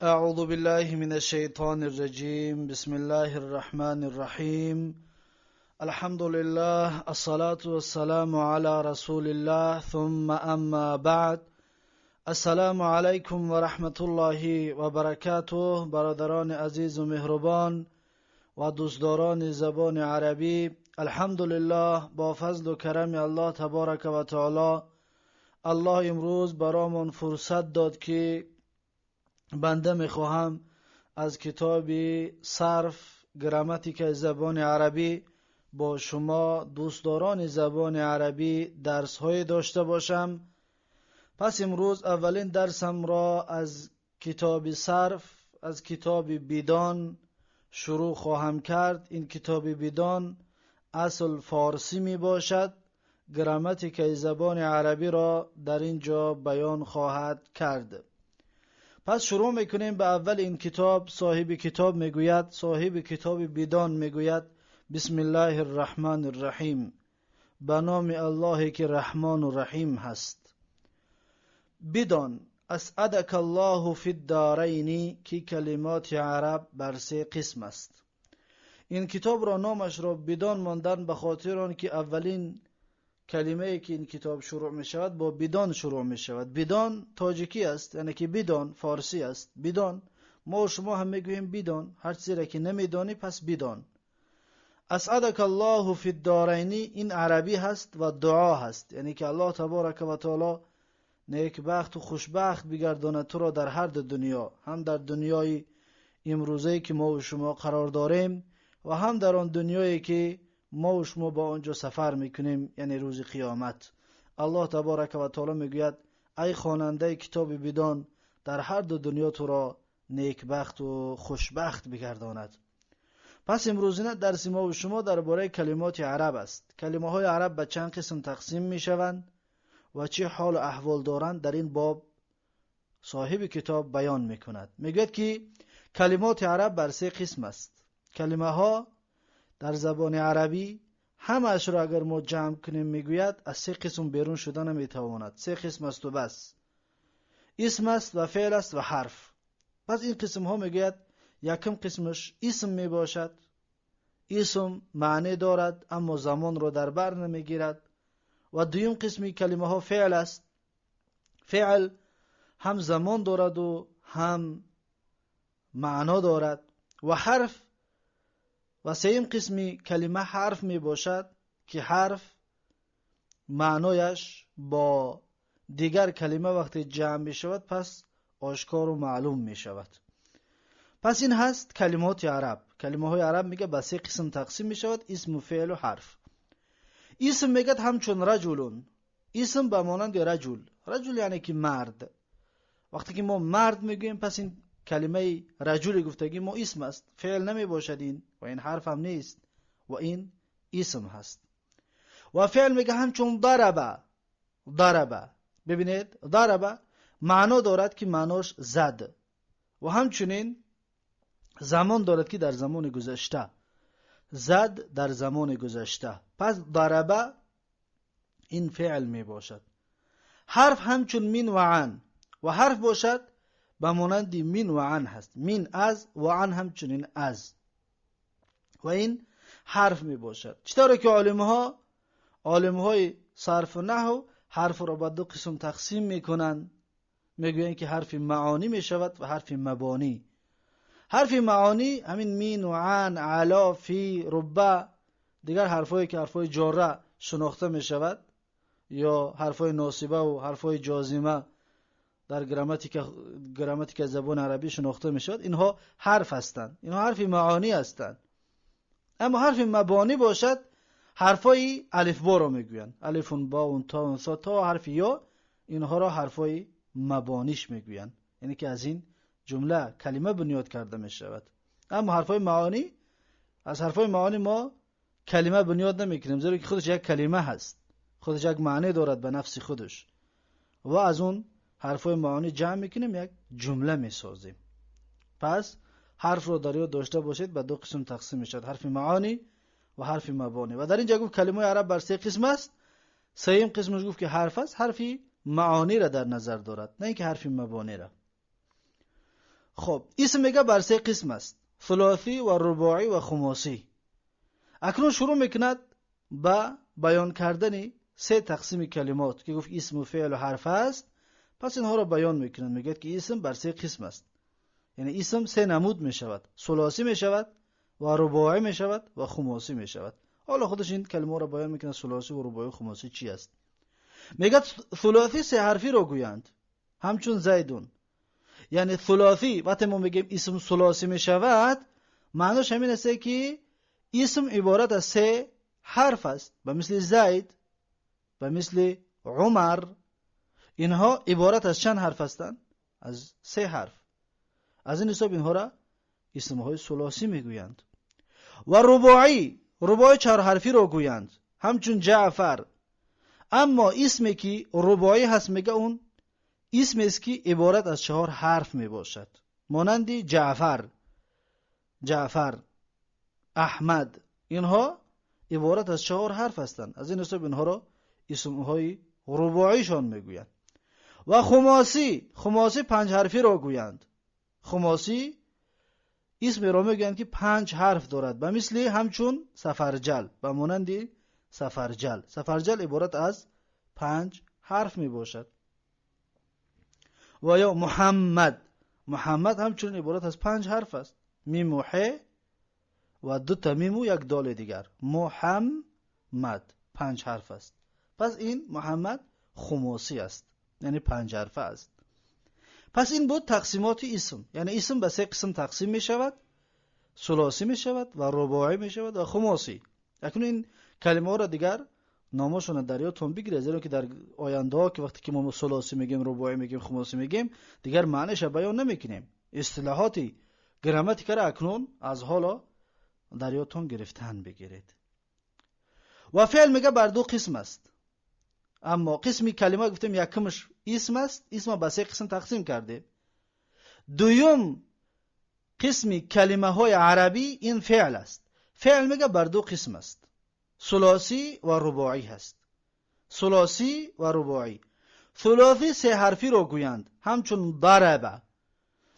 اعوذ بالله من الشیطان الرجیم. بسم الله الرحمن الرحیم. الحمد لله، الصلاة والسلام على رسول الله، ثم اما بعد. السلام علیکم و رحمت الله و برکاته. برادران عزیز و مهربان و دوستداران زبان عربی، الحمدلله با فضل و کرم الله تبارک و تعالی الله امروز برامون فرصت داد که بنده میخواهم از کتاب صرف گراماتیک زبان عربی با شما دوستداران زبان عربی درس های داشته باشم. پس امروز اولین درسم را از کتاب صرف، از کتاب بیدان شروع خواهم کرد. این کتاب بیدان اصل فارسی می باشد. گراماتیک زبان عربی را در اینجا بیان خواهد کرد. پس شروع میکنیم. به اول این کتاب صاحب کتاب میگوید، صاحب کتاب بیدان میگوید بسم الله الرحمن الرحیم، به نام الله که رحمان و رحیم هست. بدان اسعدک الله فی الدارین، که کلمات عرب بر سه قسم است. این کتاب را نامش را بدان ماندن به خاطر آن که اولین کلمه که این کتاب شروع می شود با بدان شروع می شود. بدان تاجیکی است، یعنی که بدان فارسی است. بدان ما و شما هم میگوییم بدان، هر چیزی را که نمیدانی پس بدان. اسعدک الله فی الدارین این عربی هست و دعا هست، یعنی که الله تبارک و تعالی نیکبخت و خوشبخت بگرداند تو را در هر دو دنیا، هم در دنیای امروزی که ما و شما قرار داریم و هم در آن دنیایی که ما و شما با آنجا سفر میکنیم، یعنی روز قیامت. الله تبارک و تعالی میگوید ای خواننده کتاب بدان در هر دو دنیا تو را نیکبخت و خوشبخت بگرداند. پس امروزینه درس ما و شما درباره کلمات عرب است. کلمه های عرب به چند قسم تقسیم میشوند و چه حال و احوال دارند در این باب صاحب کتاب بیان میکند. میگوید که کلمات عرب بر سه قسم است. کلمه ها در زبان عربی همه‌اش را اگر ما جمع کنیم میگوید از سه قسم بیرون شدن نمیتواند. سه قسم است و بس. اسم است و فعل است و حرف. پس این قسم ها میگوید یکم قسمش اسم میباشد. اسم معنی دارد اما زمان را در بر نمیگیرد. و دویم قسمی کلمه ها فعل است. فعل هم زمان دارد و هم معنا دارد. و حرف و سوم قسمی کلمه حرف می باشد که حرف معنایش با دیگر کلمه وقتی جمع می شود پس آشکار و معلوم می شود. پس این هست کلمات عرب. کلمه های عرب میگه به سه قسم تقسیم می شود: اسم و فعل و حرف. اسم میگه همچون رجلون. اسم به مانند رجل. رجل یعنی که مرد. وقتی که ما مرد میگوییم پس این کلمه رجل گفتگی ما اسم است، فعل نمی باشد این و این حرف هم نیست و این اسم هست. و فعل میگه همچون ضربه. ضربه ببینید ضربه معنا دارد که معناش زد و همچنین زمان دارد که در زمان گذشته زد، در زمان گذشته. پس ضربه این فعل می باشد. حرف همچون من و عن و حرف باشد به مانند من و عن هست. من از و عن همچنین از و این حرف می باشد. چطوره که عالمهای صرف و نحو حرف را به دو قسم تقسیم می کنند. می گویند که حرف معانی می شود و حرف مبانی. حرف معانی همین من و عن، علا، فی، ربع، دیگر حرفایی که حرفای جاره شناخته می شود یا حرفای ناصبه و حرفای جازمه در گراماتیک زبان عربی شناخته می شود. اینها حرف هستند، اینها حرف معانی هستند. اما حرف مبانی باشد حرفای الف با را می گویند. الف با و تا و ثا تا حرف یا، اینها را حرفای مبانیش می گویند، یعنی که از این جمله کلمه بنیاد کرده می شود. اما حرفای معانی، از حرفای معانی ما کلمه بنیاد نمی کنیم، زیرا که خودش یک کلمه هست، خودش یک معنی دارد به نفس خودش و از اون حرفای معانی جمع میکنیم یک جمله میسازیم. پس حرف رو در یاد داشته باشید به دو قسم تقسیم میشد: حرف معانی و حرف مبانی. و در اینجا گفت کلمه عرب بر سه قسم است. سوم قسمش گفت که حرف است، حرف معانی را در نظر دارد، نه اینکه حرف مبانی را. خب اسم میگه بر سه قسم است: ثلاثی و رباعی و خماسی. اکنون شروع میکند با بیان کردن سه تقسیم کلمات که گفت اسم و فعل و حرف است. پس اینها را بیان میکند، میگه که اسم بر سه قسم است، یعنی اسم سه نمود میشود: ثلاثی میشود و رباعی میشود و خماسی میشود. حالا خودش این کلمه را بیان میکنه ثلاثی و رباعی و خماسی چی است. میگه ثلاثی سه حرفی را گویند همچون زیدون. یعنی ثلاثی وقتی ما میگیم اسم ثلاثی میشود، معناش همین است که اسم عبارت از سه حرف است، به مثل زید، به مثل عمر. اینها عبارت از چند حرف هستند؟ از سه حرف. از این حساب اینها را اسمهای ثلاثی میگویند. و رباعی چهار حرفی را گویند همچون جعفر. اما اسمی که رباعی هست میگه اون اسم است که عبارت از چهار حرف می باشد، مانند جعفر، احمد. اینها عبارت از چهار حرف هستند. از این حساب اینها را اسمهای رباعیشان میگویند. و خماسی پنج حرفی را گویند. خماسی اسم را میگویند که پنج حرف دارد، به مثل همچون سفرجل، به مانند سفرجل عبارت از پنج حرف می باشد. و یا محمد همچون عبارت از پنج حرف است: میم و ح و دو تا میم و یک دال دیگر. محمد پنج حرف است. پس این محمد خماسی است، یعنی پنج حرفه است. پس این بود تقسیمات اسم. یعنی اسم به سه قسم تقسیم می شود: ثلاثی می شود و رباعی می شود و خماسی. اکنون این کلمه ها را دیگر نامشون در یادتون بگیرید، زیرا که در آینده ها که وقتی که ما ثلاثی میگیم، رباعی میگیم، خماسی میگیم، دیگر معنیش بیان نمیکنیم. اصطلاحاتی گراماتیک را اکنون از حالا در یادتون گرفتن بگیرید. و فعل میگه بر دو قسم است. اما قسمی کلمه گفتیم یکمش اسم است، اسم به سه قسم تقسیم کرده. دوم قسمی کلمه های عربی این فعل است. فعل میگه بر دو قسم است: ثلاثی و رباعی هست. ثلاثی و رباعی. ثلاثی سه حرفی رو گویند همچون ضرب.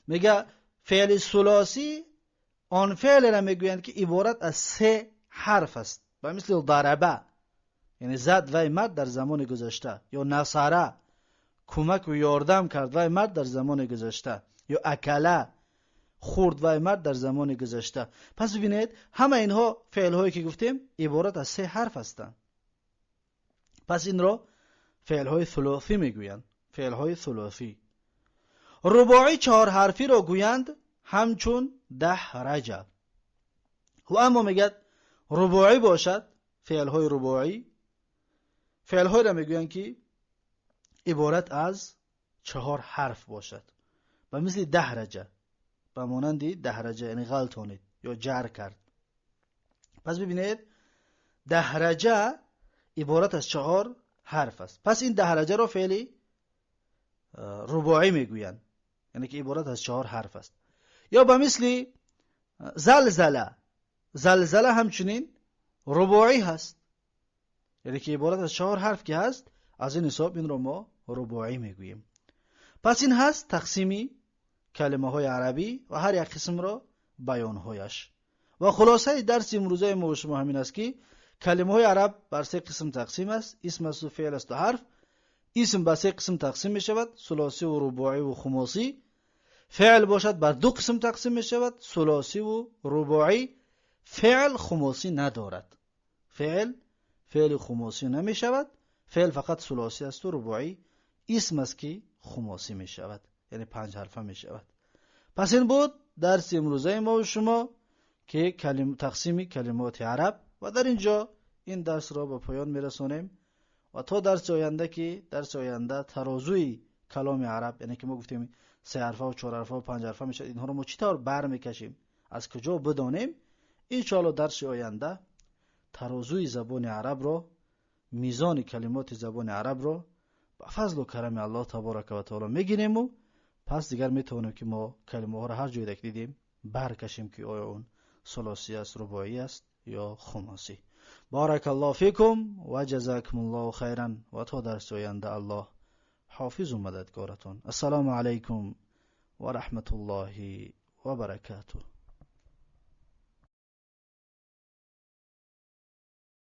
میگه فعل ثلاثی آن فعل را میگویند که عبارت از سه حرف است، به مثل ضربه، یعنی زد و مرد در زمان گذشته، یا نصره، کمک و یاردم کرد و مرد در زمان گذشته، یا اکله، خورد و مرد در زمان گذشته. پس ببینید همه اینها فعل هایی که گفتیم عبارت از سه حرف هستند. پس این را فعل های ثلاثی میگویند، فعل های ثلاثی. رباعی چهار حرفی را گویند همچون دحرج. و اما میگد رباعی باشد، فعل های رباعی فعل های را میگویند که عبارت از چهار حرف باشد، و مثل دحرجه، به مانند دحرجه یعنی غلطانید یا جر کرد. پس ببینید دحرجه عبارت از چهار حرف است. پس این دحرجه را فعل رباعی میگویند، یعنی که عبارت از چهار حرف است. یا به مثل زلزله همچنین رباعی هست، یعنی که عبارت از چهار حرف که هست. از این حساب این را ما رباعی میگوییم. پس این هست تقسیمی کلمه های عربی و هر یک قسم را بیان هایش. و خلاصه درس امروزه ما و شما همین است که کلمه های عرب بر سه قسم تقسیم است: اسم است و فعل است و حرف. اسم بر سه قسم تقسیم می شود: ثلاثی و رباعی و خماسی. فعل باشد بر دو قسم تقسیم می شود: ثلاثی و رباعی. فعل خماسی ندارد، فعل خماسی نمی شود. فعل فقط ثلاثی است و رباعی. اسم است که خماسی می شود، یعنی پنج حرفه می شود. پس این بود درس امروزه ما و شما که تقسیم کلمات عرب. و در اینجا این درس را به پایان می رسانیم و تا درس آینده ترازوی کلام عرب، یعنی که ما گفتیم سه حرفه و چهار حرفه و پنج حرفه میشه، اینها رو ما چطور برمیکشیم، از کجا بدانیم. انشاءالله درس آینده ترازوی زبان عرب را، میزان کلمات زبان عرب را با فضل و کرم الله تبارک و تعالی میگیریم و پس دیگر میتونیم که ما کلمه ها را هر جایی دیدیم برکشیم که آیا اون ثلاثی است، رباعی است یا خماسی. بارک الله فیکم و جزاکم الله خیرا و تا درس آینده الله حافظ و مددگارتون. السلام علیکم و رحمت الله و برکاته.